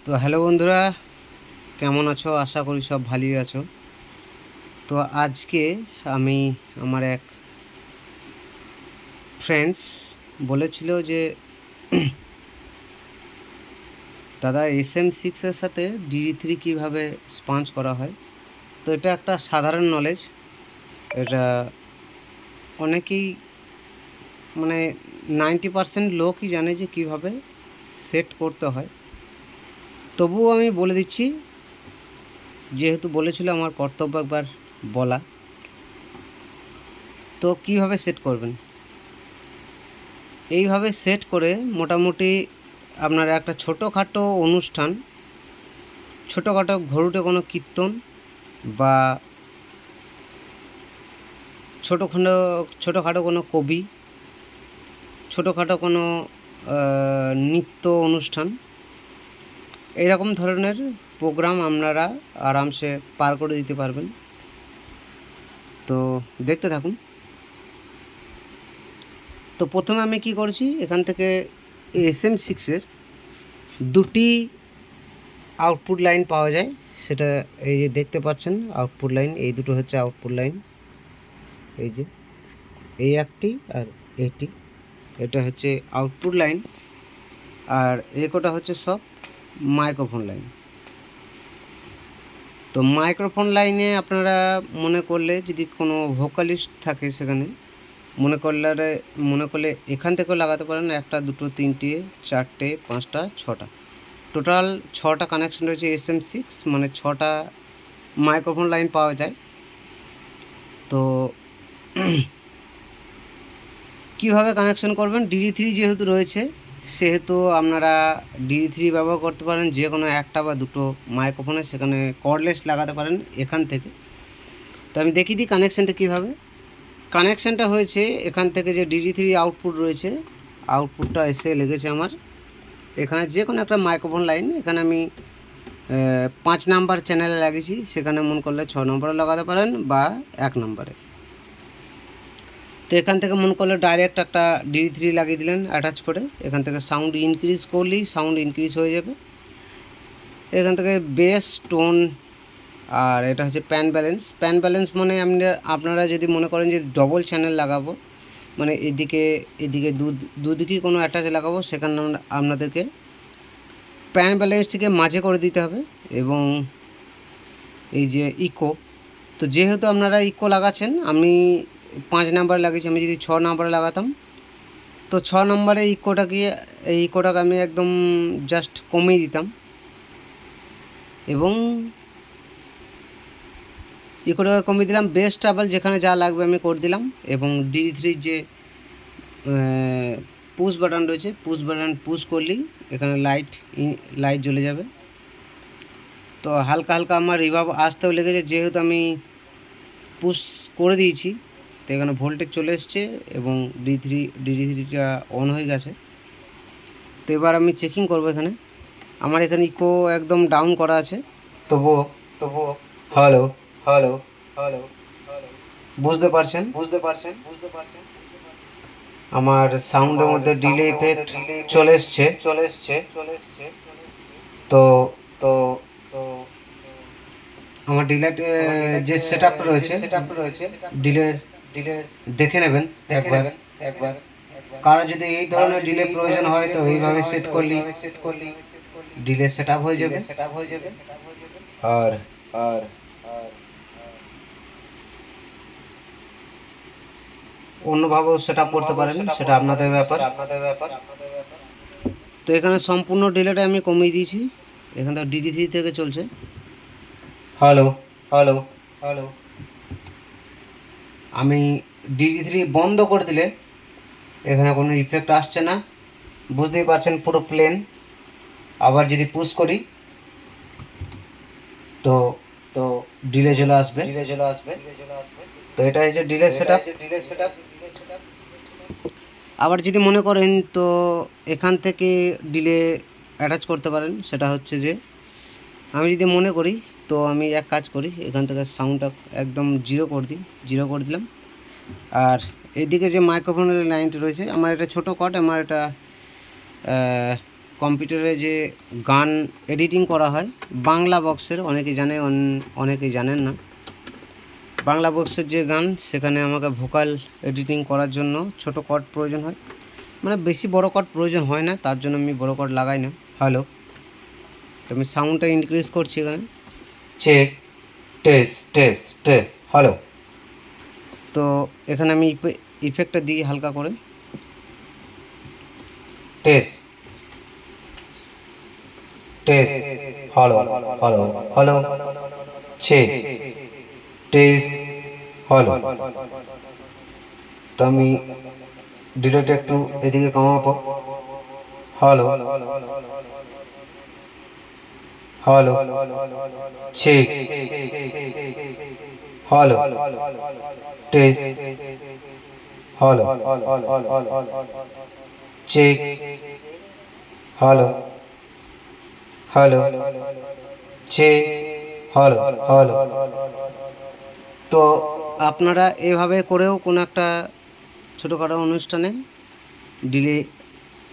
তো হ্যালো বন্ধুরা, কেমন আছো? আশা করি সব ভালোই আছো। তো আজকে আমি আমার এক ফ্রেন্ডস বলেছিল যে দাদা SM6-এর সাথে DD3 কীভাবে স্পঞ্জ করা হয়। তো এটা একটা সাধারণ নলেজ, এটা অনেকেই মানে 90% লোকই জানে যে কীভাবে সেট করতে হয়। তবুও আমি বলে দিচ্ছি, যেহেতু বলেছিল আমার কর্তব্য একবার বলা। তো কীভাবে সেট করবেন, এইভাবে সেট করে মোটামুটি আপনার একটা ছোটোখাটো অনুষ্ঠান, ছোটোখাটো ঘরুটে কোনো কীর্তন বা ছোটোখাটো কোনো কবি, ছোটোখাটো কোনো নৃত্য অনুষ্ঠান, এইরকম ধরনের প্রোগ্রাম আপনারা আরামসে পার করে দিতে পারবেন। তো দেখতে থাকুন। তো প্রথমে আমি কি করছি, এখান থেকে SM6-এর দুটি আউটপুট লাইন পাওয়া যায়, সেটা এই যে দেখতে পাচ্ছেন আউটপুট লাইন, এই দুটো হচ্ছে আউটপুট লাইন। এই যে এই একটি আর এইটি, এটা হচ্ছে আউটপুট লাইন, আর এই কোটা হচ্ছে সব মাইক্রোফোন লাইন। তো মাইক্রোফোন লাইনে আপনারা মনে করলে যদি কোনো ভোকালিস্ট থাকে সেখানে মনে করলে এখান থেকেও লাগাতে পারেন, একটা দুটো তিনটে চারটে পাঁচটা ছটা, টোটাল 6টা কানেকশন রয়েছে SM6, মানে 6টা মাইক্রোফোন লাইন পাওয়া যায়। তো কীভাবে কানেকশন করবেন, DD3 যেহেতু রয়েছে সেহেতু আপনারা DD3 ব্যবহার করতে পারেন, যে কোনো একটা বা দুটো মাইক্রোফোনে, সেখানে কর্ডলেস লাগাতে পারেন এখান থেকে। তো আমি দেখিয়ে দিই কানেকশানটা কীভাবে। কানেকশানটা হয়েছে এখান থেকে যে DD3 আউটপুট রয়েছে, আউটপুটটা এসে লেগেছে আমার এখানে যে কোনো একটা মাইক্রোফোন লাইন। এখানে আমি 5 নাম্বার চ্যানেলে লাগিয়েছি, সেখানে মন করলে 6 নম্বরে লাগাতে পারেন বা 1 নম্বরে। তো এখান থেকে মন করলে ডাইরেক্ট একটা DD3 লাগিয়ে দিলেন অ্যাটাচ করে, এখান থেকে সাউন্ড ইনক্রিজ করলেই সাউন্ড ইনক্রিজ হয়ে যাবে। এখান থেকে বেস, টোন, আর এটা হচ্ছে প্যান ব্যালেন্স। প্যান ব্যালেন্স মানে আপনারা যদি মনে করেন যে ডবল চ্যানেল লাগাবো, মানে এদিকে দুদিকেই কোনো অ্যাটাচ লাগাবো, সেখানে আপনাদেরকে প্যান ব্যালেন্সটিকে মাঝে করে দিতে হবে। এবং এই যে ইকো, তো যেহেতু আপনারা ইকো লাগাচ্ছেন, আমি 5 নাম্বার লাগিয়েছি, আমি যদি 6 নাম্বারে লাগাতাম তো 6 নম্বরে ইকোটাকে আমি একদম জাস্ট কমিয়ে দিতাম, এবং ইকোটাকে কমিয়ে দিলাম। বেস ট্রাবল যেখানে যা লাগবে আমি করে দিলাম, এবং DD3 যে পুশ বাটন রয়েছে, পুশ বাটন পুশ করলেই এখানে লাইট জ্বলে যাবে। তো হালকা হালকা আমার রিভার্ব আসতেও লেগেছে, যেহেতু আমি পুশ করে দিয়েছি, তো এখানে ভোল্টেজ চলে এসছে এবং DD3টা অন হয়ে গেছে। তো এবার আমি চেকিং করব। এখানে আমার এখানে ইকো একদম ডাউন করা আছে, তবুও হ্যালো হ্যালো হ্যালো বুঝতে পারছেন আমার সাউন্ডের মধ্যে ডিলে ইফেক্ট চলে এসছে। তো তো আমার ডিলেট যে সেট আপ রয়েছে, ডিলে দেখে নেবেন একবার। কারো যদি এই ধরনের ডিলে প্রয়োজন হয় তো এইভাবে সেট করলে ডিলে সেট আপ হয়ে যাবে। আর অন্যভাবেও সেট আপ করতে পারেন, সেটা আপনাদের ব্যাপার। তো এখানে সম্পূর্ণ ডিলেটা আমি কমিয়ে দিয়েছি, এখান থেকে DD3 থেকে চলছে হ্যালো হ্যালো হ্যালো। আমি DD3 বন্ধ করে দিলে এখানে কোনো ইফেক্ট আসছে না, বুঝতেই পারছেন, পুরো প্লেন। আবার যদি পুশ করি তো ডিলে চলে আসবে। তো এটা হচ্ছে ডিলে সেটআপ। আবার যদি মনে করেন তো এখান থেকে ডিলে অ্যাটাচ করতে পারেন, সেটা হচ্ছে যে আমি যদি মনে করি তো আমি এক কাজ করি, এখান থেকে সাউন্ডটা একদম জিরো করে দিলাম। আর এদিকে যে মাইক্রোফোনের লাইনটা রয়েছে, আমার এটা ছোটো কট, আমার এটা কম্পিউটারে যে গান এডিটিং করা হয় বাংলা বক্সের, অনেকেই জানে অনেকেই জানেন না। বাংলা বক্সের যে গান, সেখানে আমাকে ভোকাল এডিটিং করার জন্য ছোট কর্ড প্রয়োজন হয়, মানে বেশি বড় কর্ড প্রয়োজন হয় না, তার জন্য আমি বড় কর্ড লাগাই না। হ্যালো, আমি সাউন্ডটা ইনক্রিজ করছি এখানে। Check, test test test, hello. তো এখানে আমি ইফেক্টটা দিই হালকা করে, test test, hello hello hello, check test, hello. তো আমি ডিলেটা একটু এদিকে কমাবো, hello hello, check, hello, test, hello, check, hello hello, check, hello hello. তো আপনারা এভাবে করেও কোনো একটা ছোটোখাটো অনুষ্ঠানে ডিলে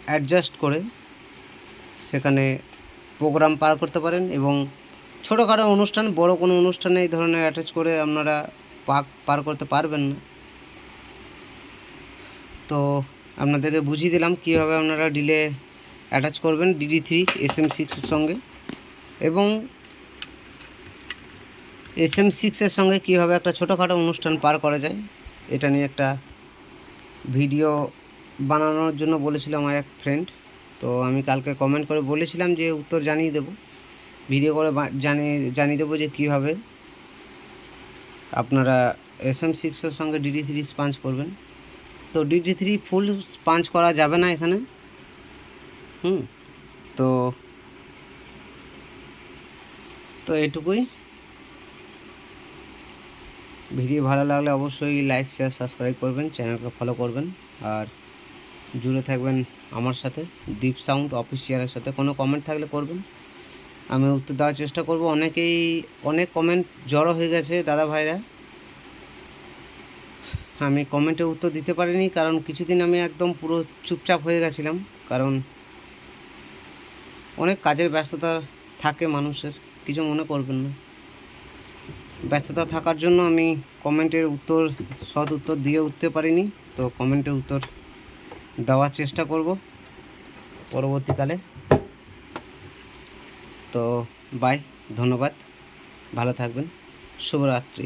অ্যাডজাস্ট করে সেখানে প্রোগ্রাম পার করতে পারেন, এবং ছোটোখাটো অনুষ্ঠান, বড় কোনো অনুষ্ঠানে এই ধরনের অ্যাটাচ করে আপনারা পার করতে পারবেন না। তো আপনাদেরকে বুঝিয়ে দিলাম কীভাবে আপনারা ডিলে অ্যাটাচ করবেন DD3 SM6-এর সঙ্গে, এবং SM6-এর সঙ্গে কীভাবে একটা ছোটোখাটো অনুষ্ঠান পার করা যায়, এটা নিয়ে একটা ভিডিও বানানোর জন্য বলেছিল আমার এক ফ্রেন্ড। তো আমি কালকে কমেন্ট করে বলেছিলাম যে উত্তর জানিয়ে দেব, ভিডিও করে জানিয়ে দেবো যে কীভাবে আপনারা SM6-এর সঙ্গে DD3 স্পাঞ্চ করবেন। তো DD3 ফুল স্পাঞ্চ করা যাবে না এখানে, তো এটুকুই। ভিডিও ভালো লাগলে অবশ্যই লাইক শেয়ার সাবস্ক্রাইব করবেন, চ্যানেলকে ফলো করবেন, আর জুড়ে থাকবেন আমার সাথে, দীপ সাউন্ড অফিসিয়ালের সাথে। কোনো কমেন্ট থাকলে করবেন, আমি উত্তর দেওয়ার চেষ্টা করব। অনেক কমেন্ট জড়ো হয়ে গেছে দাদা ভাইরা, আমি কমেন্টে উত্তর দিতে পারিনি, কারণ কিছুদিন আমি একদম পুরো চুপচাপ হয়ে গেছিলাম, কারণ অনেক কাজের ব্যস্ততা থাকে মানুষের, কিছু মনে করবেন না। ব্যস্ততা থাকার জন্য আমি কমেন্টের সৎ উত্তর দিয়ে উঠতে পারিনি। তো কমেন্টের উত্তর দেওয়ার চেষ্টা করব পরবর্তীকালে। তো বাই, ধন্যবাদ, ভালো থাকবেন, শুভরাত্রি।